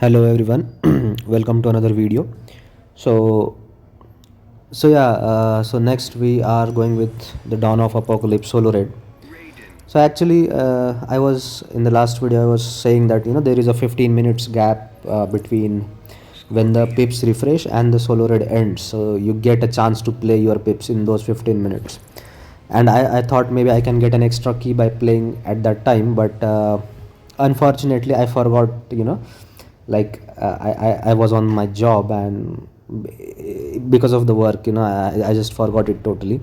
Hello everyone, welcome to another video. So so next we are going with the Dawn of Apocalypse Solo Raid. So actually, I was in the last video I was saying that there is a 15 minutes gap between when the pips refresh and the solo raid ends. So you get a chance to play your pips in those 15 minutes. And I thought maybe I can get an extra key by playing at that time, but unfortunately I forgot. I was on my job, and because of the work, I just forgot it totally.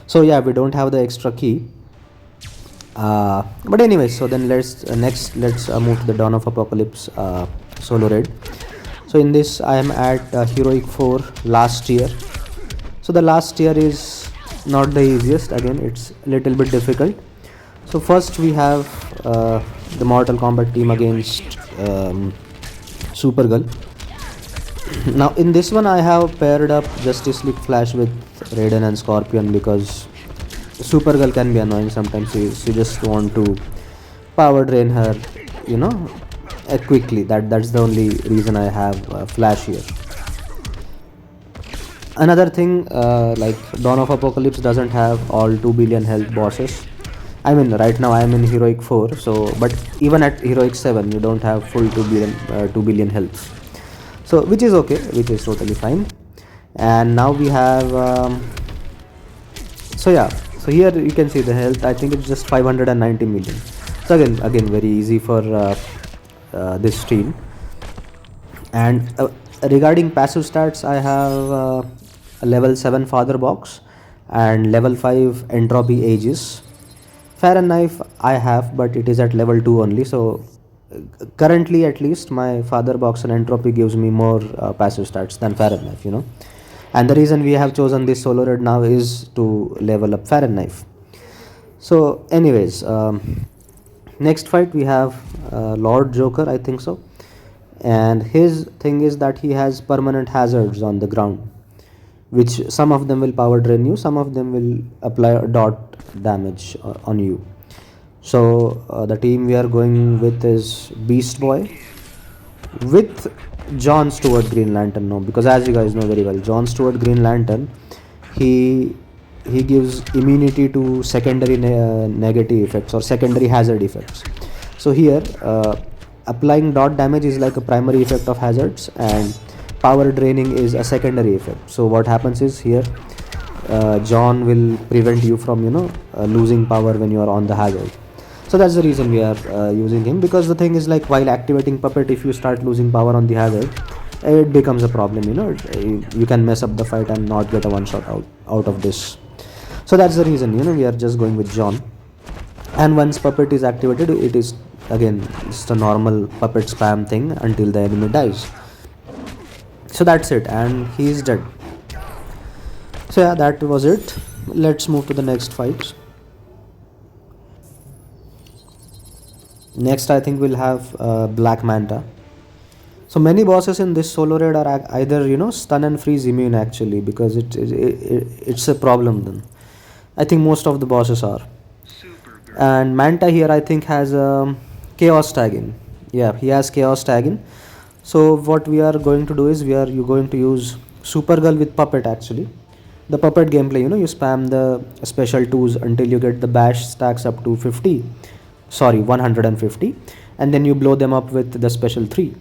So yeah, we don't have the extra key. But anyway, so then let's move to the Dawn of Apocalypse solo raid. So in this I am at heroic 4 last tier. So the last tier is not the easiest, again it's a little bit difficult. So first we have the Mortal Kombat team against Supergirl. Now in this one I have paired up Justice League Flash with Raiden and Scorpion because Supergirl can be annoying sometimes. She just want to power drain her, quickly. That's the only reason I have Flash here. Another thing, like Dawn of Apocalypse doesn't have all 2 billion health bosses. I mean, right now I am in heroic 4, so but even at heroic 7 you don't have full 2 billion health. So which is okay, which is totally fine. And now we have so here you can see the health. I think it's just 590 million. So again very easy for this team. And regarding passive stats, I have a level 7 father box and level 5 entropy aegis. Fire and knife I have, but it is at level 2 only. So currently at least my father box and entropy gives me more passive stats than fire and knife, and the reason we have chosen this solo raid now is to level up fire and knife. So anyways, next fight we have Lord Joker, I think so, and his thing is that he has permanent hazards on the ground, which some of them will power drain you, some of them will apply dot damage on you. So the team we are going with is Beast Boy with John Stewart Green Lantern. No, because as you guys know very well, John Stewart Green Lantern, he gives immunity to secondary negative effects or secondary hazard effects. So here applying dot damage is like a primary effect of hazards, and power draining is a secondary effect. So what happens is here John will prevent you from losing power when you are on the hazard. So that's the reason we are using him, because the thing is, like, while activating puppet, if you start losing power on the hazard, it becomes a problem. You can mess up the fight and not get a one shot out of this. So that's the reason we are just going with John. And once puppet is activated, it is again just a normal puppet spam thing until the enemy dies. So that's it, and he is dead. So yeah, that was it. Let's move to the next fight. Next I think we'll have Black Manta. So many bosses in this solo raid are either stun and freeze immune, actually, because it's a problem then. I think most of the bosses are. And Manta here I think has chaos tagging. Yeah, he has chaos tagging. So what we are going to do is you're going to use Supergirl with puppet. Actually, the puppet gameplay, you spam the special 2s until you get the bash stacks up to 150, and then you blow them up with the special 3.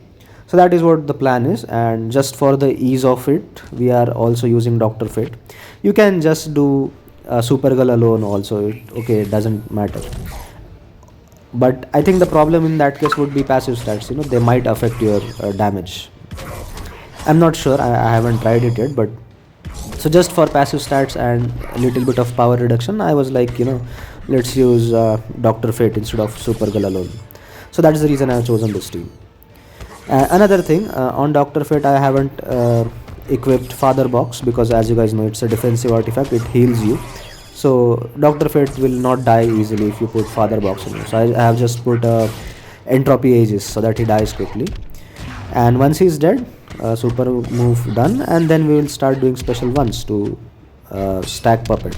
So that is what the plan is, and just for the ease of it, we are also using Dr. Fate. You can just do Supergirl alone also, it doesn't matter. But I think the problem in that case would be passive stats. They might affect your damage. I'm not sure, I haven't tried it yet, but so just for passive stats and a little bit of power reduction, I was like, let's use Dr. Fate instead of Supergirl alone. So that's the reason I have chosen this team. Another thing, on Dr. Fate I haven't equipped Father Box, because as you guys know, it's a defensive artifact, it heals you. So Dr. Fate will not die easily if you put Father Box on you. So I have just put Entropy Aegis so that he dies quickly. And once he's dead, super move done, and then we will start doing special ones to stack puppet.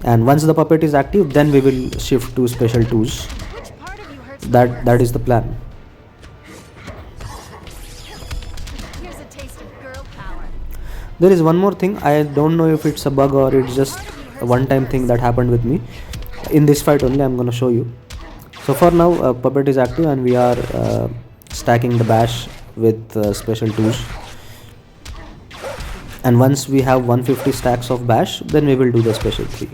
And once the puppet is active, then we will shift to special 2s. That is the plan. taste of girl power. There is one more thing. I don't know if it's a bug or it's just a one-time thing that happened with me. In this fight only, I'm gonna show you. So for now, Puppet is active and we are stacking the bash with special tools. And once we have 150 stacks of bash, then we will do the special 3.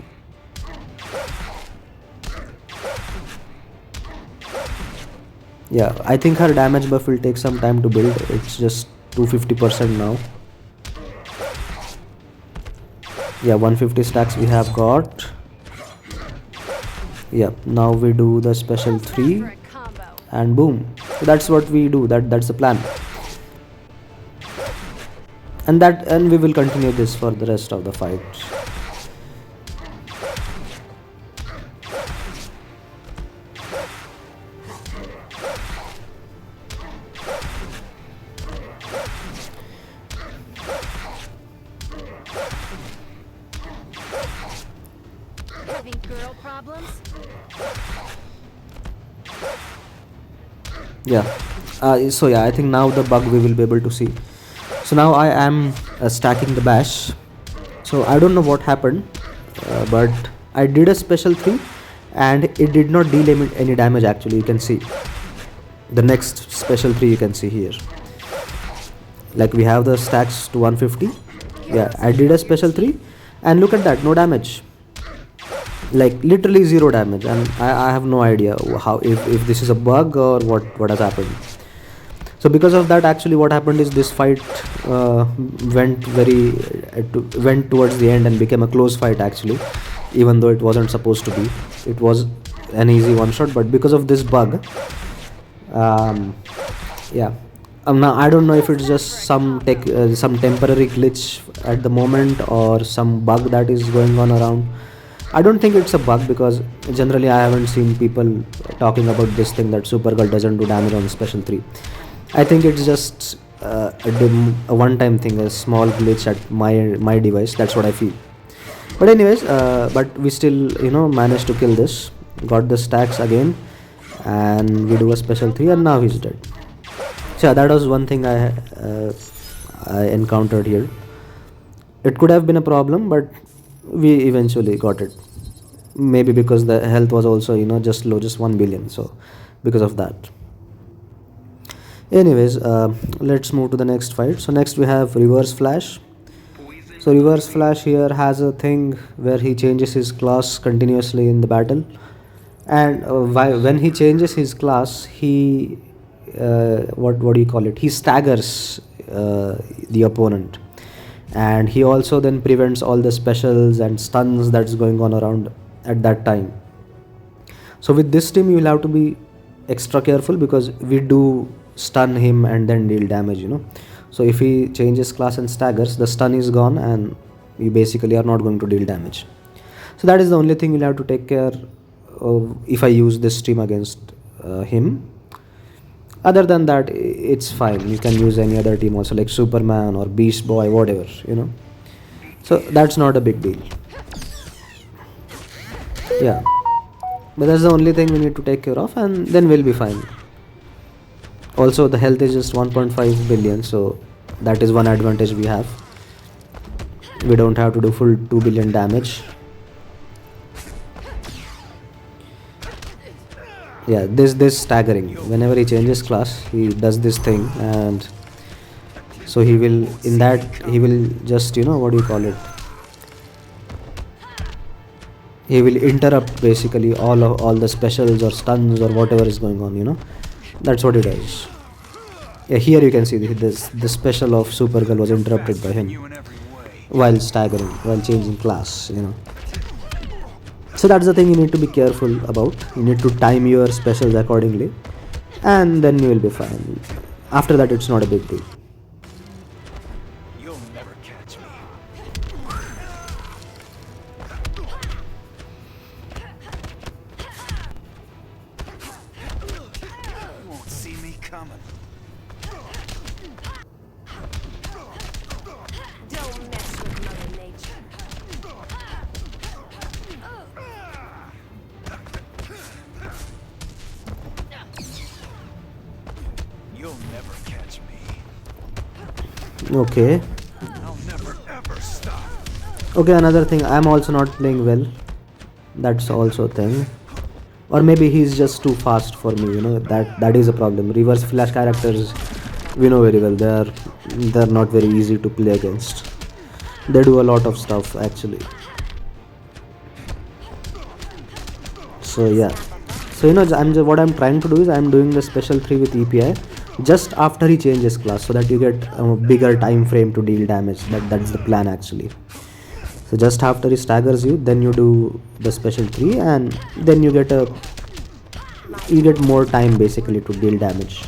Yeah, I think her damage buff will take some time to build. It's just 250% now. Yeah, 150 stacks we have got. Yeah, now we do the special 3 and boom. That's what we do. That's the plan. And we will continue this for the rest of the fight. Having girl problems? Yeah. So yeah, I think now the bug we will be able to see. So now I am stacking the bash. So I don't know what happened, but I did a special 3 and it did not deal any damage actually. You can see the next special 3 you can see here. Like we have the stacks to 150. Yeah, I did a special 3 and look at that, no damage. Like literally 0 damage, and I have no idea how if this is a bug or what has happened. So because of that, actually what happened is this fight went towards the end and became a close fight actually, even though it wasn't supposed to be. It was an easy one shot, but because of this bug, yeah. Now I don't know if it's just some temporary glitch at the moment or some bug that is going on around. I don't think it's a bug because generally I haven't seen people talking about this thing that Supergirl doesn't do damage on special 3. I think it's just a one-time thing, a small glitch at my device. That's what I feel. But anyways, but we still managed to kill this. Got the stacks again, and we do a special 3, and now he's dead. So yeah, that was one thing I encountered here. It could have been a problem, but we eventually got it. Maybe because the health was also just low, just 1 billion. So because of that. Anyways, let's move to the next fight. So next we have Reverse Flash. So Reverse Flash here has a thing where he changes his class continuously in the battle, and when he changes his class, he what do you call it? He staggers the opponent, and he also then prevents all the specials and stuns that's going on around at that time. So with this team you will have to be extra careful because we do stun him and then deal damage. So if he changes class and staggers, the stun is gone and you basically are not going to deal damage. So that is the only thing you'll have to take care of if I use this team against him. Other than that, it's fine. You can use any other team also, like Superman or Beast Boy, whatever, So that's not a big deal. Yeah. But that's the only thing we need to take care of, and then we'll be fine. Also, the health is just 1.5 billion, so that is one advantage we have. We don't have to do full 2 billion damage. Yeah, this staggering. Whenever he changes class, he does this thing, and so he will just what do you call it? He will interrupt basically all the specials or stuns or whatever is going on. That's what he does. Yeah, here you can see the special of Supergirl was interrupted by him while staggering, while changing class. So that's the thing you need to be careful about. You need to time your specials accordingly, and then you will be fine. After that, it's not a big deal. You'll never catch me. You won't see me coming. Don't mess with Mother Nature. You'll never catch me. Okay. I'll never ever stop. Okay, another thing, I'm also not playing well. That's also a thing. Or maybe he's just too fast for me, that is a problem. Reverse flash characters, we know very well, they're not very easy to play against. They do a lot of stuff actually. So yeah. Snap 'em. So what I'm trying to do is I'm doing the special 3 with EPI just after he changes class, so that you get a bigger time frame to deal damage. That's the plan actually. So just after he staggers you, then you do the special 3, and then you get more time basically to deal damage.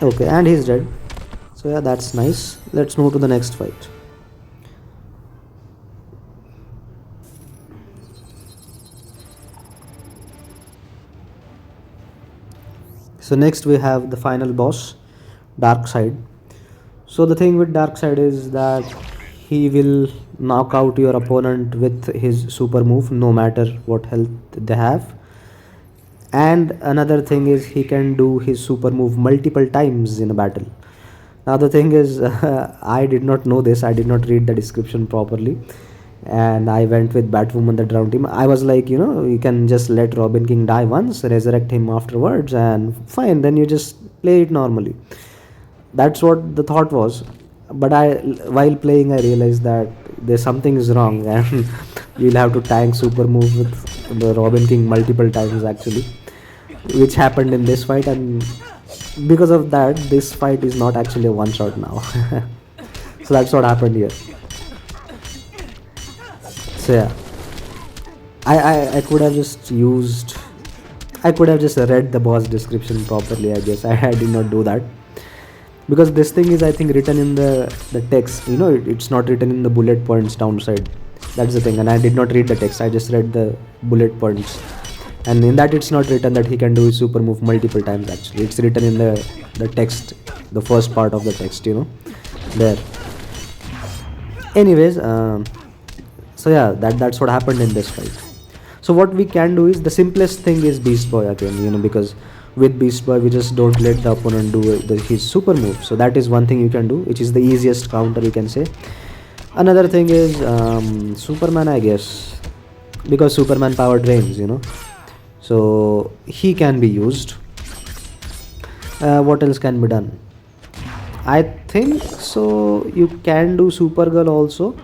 Okay, and he's dead. So yeah, that's nice. Let's move to the next fight. So next we have the final boss, Darkseid. So the thing with Darkseid is that he will knock out your opponent with his super move no matter what health they have. And another thing is he can do his super move multiple times in a battle. Now the thing is, I did not know this. I did not read the description properly, and I went with Batwoman, the drown team. I was like, you can just let Robin King die once, resurrect him afterwards, and fine. Then you just play it normally. That's what the thought was. But while playing, I realized that there's something is wrong, and you'll have to tank super move with the Robin King multiple times actually, which happened in this fight. And because of that, this fight is not actually a one shot now. So that's what happened here. So yeah, I could have just read the boss description properly. I guess I did not do that, because this thing is, I think, written in the text. It's not written in the bullet points downside. That's the thing, and I did not read the text. I just read the bullet points, and in that it's not written that he can do his super move multiple times. Actually, it's written in the text, the first part of the text, there. Anyways, so yeah, that's what happened in this fight. So what we can do is, the simplest thing is Beast Boy again, because with Beast Boy we just don't let the opponent do his super move. So that is one thing you can do, which is the easiest counter, you can say. Another thing is Superman, I guess, because Superman power drains, so he can be used. What else can be done? I think so you can do Supergirl also,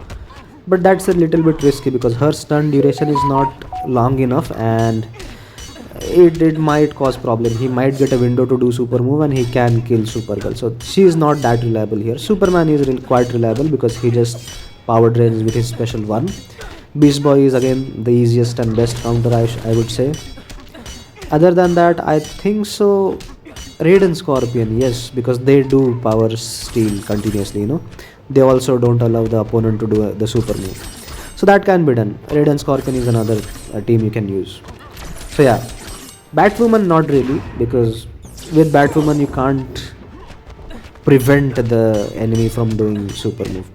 but that's a little bit risky because her stun duration is not long enough, and it might cause problem. He might get a window to do super move, and he can kill Supergirl. So she is not that reliable here. Superman is quite reliable because he just power drains with his special one. Beast Boy is again the easiest and best counter, I would say. Other than that, I think so Raid and Scorpion, yes, because they do power steal continuously. They also don't allow the opponent to do the super move, so that can be done. Raid and Scorpion is another team you can use. So yeah, Batwoman not really, because with Batwoman you can't prevent the enemy from doing super move.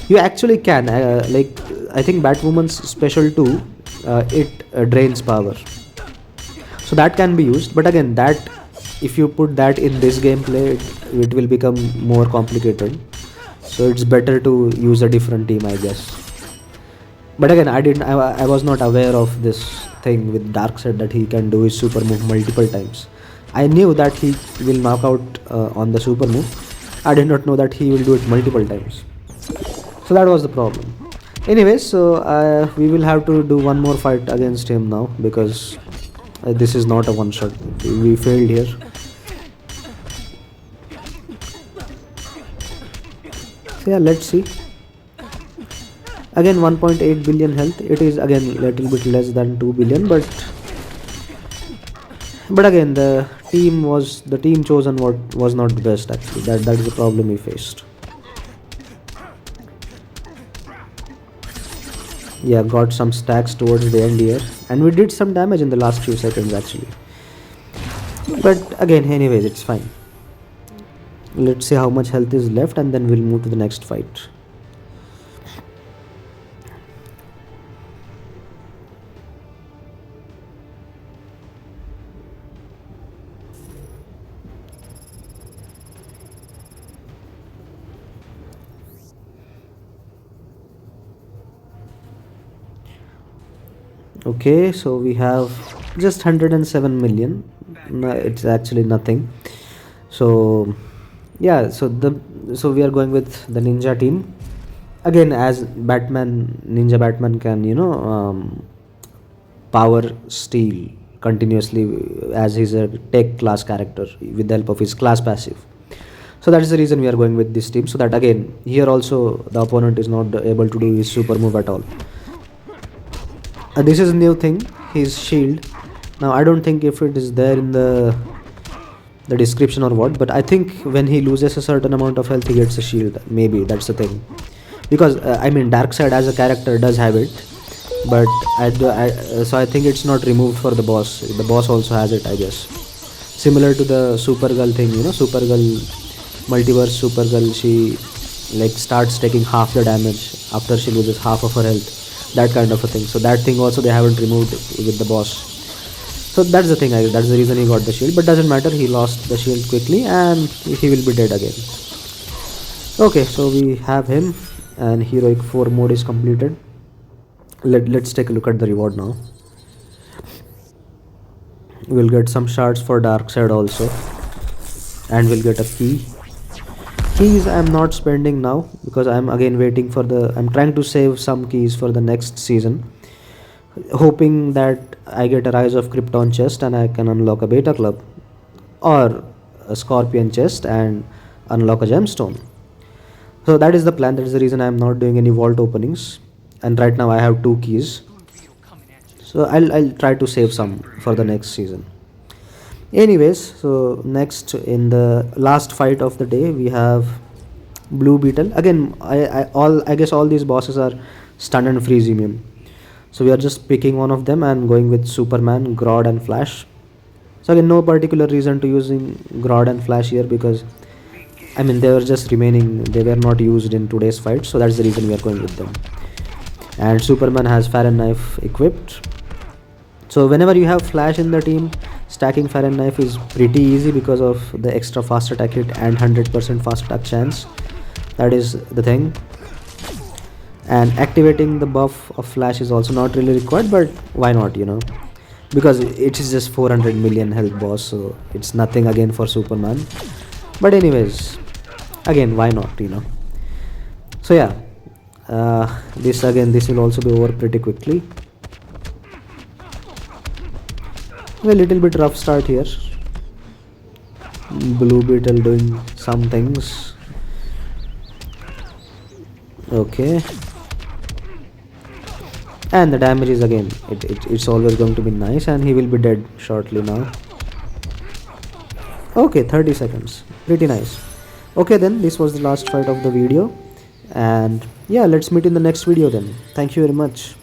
You actually can, like, I think Batwoman's special 2, it drains power, so that can be used. But again, that if you put that in this gameplay, it will become more complicated, so it's better to use a different team, I guess. But again, I was not aware of this thing with Darkseid, that he can do his super move multiple times. I knew that he will knock out on the super move. I did not know that he will do it multiple times, so that was the problem. Anyways, so we will have to do one more fight against him now, because this is not a one shot. We failed here. So yeah, let's see. Again, 1.8 billion health. It is again little bit less than 2 billion, but again, the team chosen was not the best actually. That is the problem we faced. Yeah, got some stacks towards the end here, and we did some damage in the last few seconds actually. But again, anyways, it's fine. Let's see how much health is left, and then we'll move to the next fight. Okay, so we have just 107 million. No, it's actually nothing. So yeah, so we are going with the ninja team again. As Batman, ninja Batman can, power steel continuously, as he's a tech class character with the help of his class passive. So that is the reason we are going with this team, so that again here also the opponent is not able to do his super move at all. This is a new thing, his shield. Now I don't think if it is there in the description or what, but I think when he loses a certain amount of health he gets a shield, maybe that's the thing. Because I mean Darkseid as a character does have it, but so I think it's not removed for the boss. The boss also has it, I guess, similar to the Supergirl thing. Supergirl, multiverse Supergirl, she like starts taking half the damage after she loses half of her health, that kind of a thing. So that thing also they haven't removed with the boss. So that's the thing, that's the reason he got the shield, but doesn't matter, he lost the shield quickly and he will be dead again. Okay, so we have him and heroic 4 mode is completed. Let's take a look at the reward now. We'll get some shards for Darkseid also, and we'll get a key. Keys I'm not spending now because I'm again waiting for I'm trying to save some keys for the next season, hoping that I get a Rise of Krypton chest and I can unlock a Beta Club or a Scorpion chest and unlock a gemstone. So that is the plan. That is the reason I am not doing any vault openings, and right now I have 2 keys, so I'll try to save some for the next season. Anyways, so next, in the last fight of the day, we have Blue Beetle again. I guess all these bosses are stun and freeze immune, so we are just picking one of them and going with Superman, Grodd and Flash. So again, no particular reason to using Grodd and Flash here, because I mean they were just remaining, they were not used in today's fight, so that's the reason we are going with them. And Superman has Fire and Knife equipped. So whenever you have Flash in the team, stacking Fire and Knife is pretty easy because of the extra fast attack hit and 100% fast attack chance. That is the thing. And activating the buff of Flash is also not really required, but why not, because it is just 400 million health boss, so it's nothing again for Superman. But anyways, again, why not, so yeah, this will also be over pretty quickly. A little bit rough start here. Blue Beetle doing some things. Okay, and the damage is again, it's always going to be nice, and he will be dead shortly now. Okay, 30 seconds, pretty nice. Okay, then this was the last fight of the video, and yeah, let's meet in the next video then. Thank you very much.